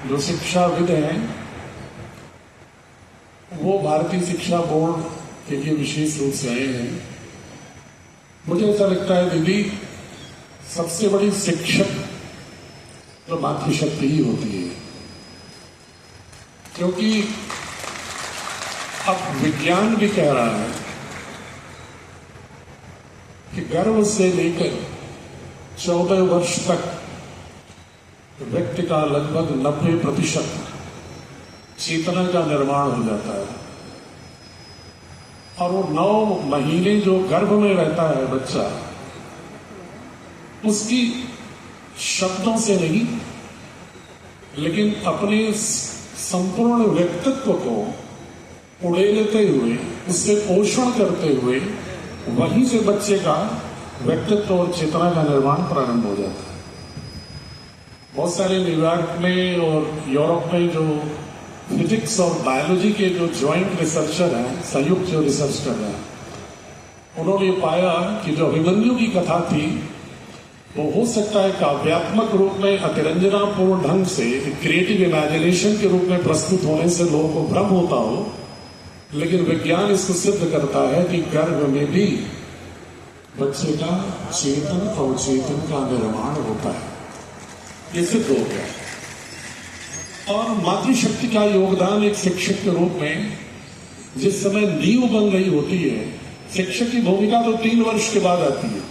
जो शिक्षाविद हैं वो भारतीय शिक्षा बोर्ड के लिए विशेष रूप से आए हैं। मुझे ऐसा लगता है दीदी, सबसे बड़ी शिक्षक तो मातृशक्ति ही होती है, क्योंकि अब विज्ञान भी कह रहा है कि गर्भ से लेकर 14 वर्ष तक व्यक्ति का लगभग 90% चेतना का निर्माण हो जाता है, और वो 9 महीने जो गर्भ में रहता है बच्चा, उसकी शब्दों से नहीं लेकिन अपने संपूर्ण व्यक्तित्व को उड़ेलते हुए, उससे पोषण करते हुए, वहीं से बच्चे का व्यक्तित्व और चेतना का निर्माण प्रारंभ हो जाता है। बहुत सारे न्यूयॉर्क में और यूरोप में जो फिजिक्स और बायोलॉजी के जो ज्वाइंट रिसर्चर हैं, संयुक्त जो रिसर्च कर रहे हैं, उन्होंने पाया कि जो अभिमन्यु की कथा थी वो हो सकता है काव्यात्मक रूप में अतिरंजनापूर्ण ढंग से क्रिएटिव इमेजिनेशन के रूप में प्रस्तुत होने से लोगों को भ्रम होता हो, लेकिन विज्ञान इसको सिद्ध करता है कि गर्भ में भी बच्चे का चेतन और चेतन का निर्माण होता है। ये सिद्ध हो गया। और मातृशक्ति का योगदान एक शिक्षक के रूप में जिस समय नींव बन रही होती है, शिक्षक की भूमिका तो 3 वर्ष के बाद आती है,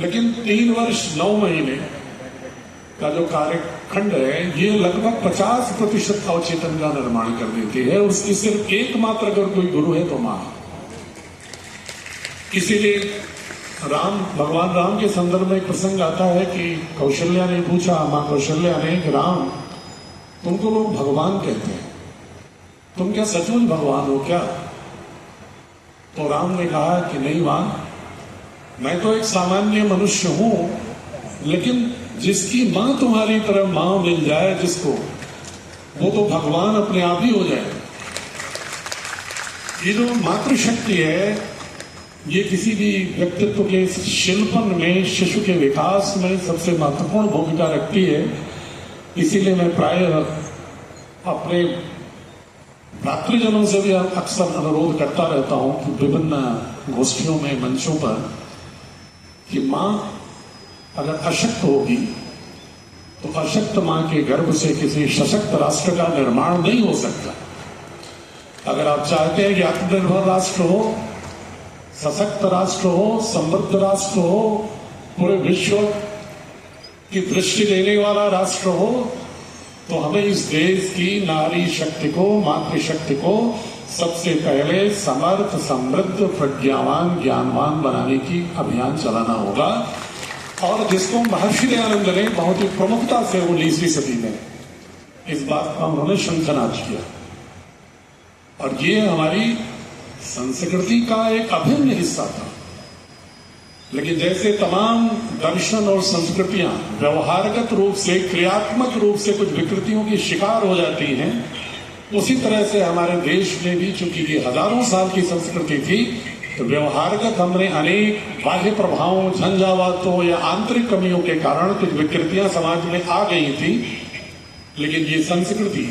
लेकिन 3 वर्ष 9 महीने का जो कार्यखंड है ये लगभग 50% अवचेतन का निर्माण कर देती है। उसकी सिर्फ एकमात्र अगर कोई गुरु है तो मां। इसीलिए भगवान राम के संदर्भ में एक प्रसंग आता है कि कौशल्या ने पूछा, मां कौशल्या ने, कि राम तुमको लोग भगवान कहते हैं, तुम क्या सचमुच भगवान हो क्या? तो राम ने कहा कि नहीं मां, मैं तो एक सामान्य मनुष्य हूं, लेकिन जिसकी मां तुम्हारी तरह मां मिल जाए जिसको, वो तो भगवान अपने आप ही हो जाए। ये जो मातृशक्ति है ये किसी भी व्यक्तित्व के शिल्पन में, शिशु के विकास में सबसे महत्वपूर्ण भूमिका रखती है। इसीलिए मैं प्राय अपने भ्रातृजनों से भी अक्सर अनुरोध करता रहता हूं कि विभिन्न गोष्ठियों में, मंचों पर, कि मां अगर अशक्त होगी तो अशक्त मां के गर्भ से किसी सशक्त राष्ट्र का निर्माण नहीं हो सकता। अगर आप चाहते हैं कि आत्मनिर्भर राष्ट्र हो, सशक्त राष्ट्र हो, समृद्ध राष्ट्र हो, पूरे विश्व की दृष्टि देने वाला राष्ट्र हो, तो हमें इस देश की नारी शक्ति को, मातृशक्ति को सबसे पहले समर्थ, समृद्ध, प्रज्ञावान, ज्ञानवान बनाने की अभियान चलाना होगा। और जिसको महर्षि दयानंद ने बहुत ही प्रमुखता से 19वीं सदी में इस बात का उन्होंने शंखनाद किया, और ये हमारी संस्कृति का एक अभिन्न हिस्सा था। लेकिन जैसे तमाम दर्शन और संस्कृतियां व्यवहारगत रूप से, क्रियात्मक रूप से कुछ विकृतियों की शिकार हो जाती हैं, उसी तरह से हमारे देश में भी, चूंकि ये हजारों साल की संस्कृति थी, तो व्यवहारगत हमने अनेक बाह्य प्रभावों, झंझावातों या आंतरिक कमियों के कारण कुछ विकृतियां समाज में आ गई थी। लेकिन ये संस्कृति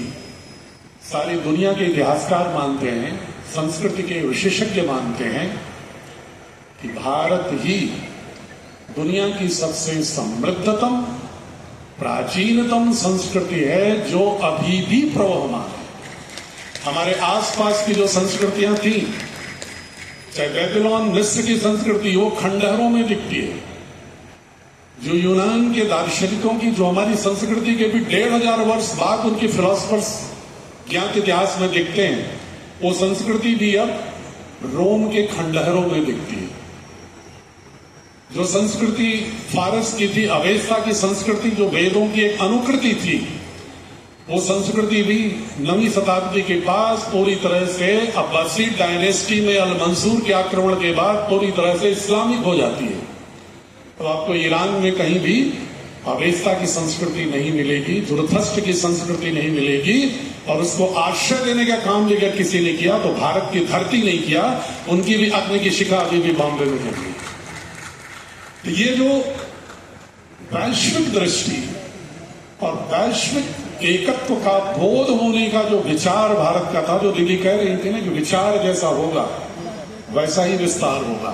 सारी दुनिया के इतिहासकार मानते हैं, संस्कृति के विशेषज्ञ मानते हैं कि भारत ही दुनिया की सबसे समृद्धतम, प्राचीनतम संस्कृति है जो अभी भी प्रवहमान है। हमारे आसपास की जो संस्कृतियां थी, चाहे बेबीलोन, मिस्र की संस्कृति, वो खंडहरों में दिखती है। जो यूनान के दार्शनिकों की, जो हमारी संस्कृति के भी 1500 वर्ष बाद उनके फिलोसफर्स ज्ञात इतिहास में दिखते हैं, वो संस्कृति भी अब रोम के खंडहरों में दिखती है। जो संस्कृति फारस की थी, अवेस्ता की संस्कृति, जो वेदों की एक अनुकृति थी, वो संस्कृति भी 9वीं शताब्दी के पास पूरी तरह से अब्बासी डायनेस्टी में अल मंसूर के आक्रमण के बाद पूरी तरह से इस्लामिक हो जाती है। तो आपको ईरान में कहीं भी अवेस्ता की संस्कृति नहीं मिलेगी, जुरथुस्त्र की संस्कृति नहीं मिलेगी, और उसको आश्रय देने का काम अगर किसी ने किया तो भारत की धरती नहीं किया। उनकी भी अग्नि की शिखा अभी भी बॉम्बे में चल रही है। तो ये जो वैश्विक दृष्टि और वैश्विक एकत्व का बोध होने का जो विचार भारत का था, जो दीदी कह रही थी ना कि विचार जैसा होगा वैसा ही विस्तार होगा।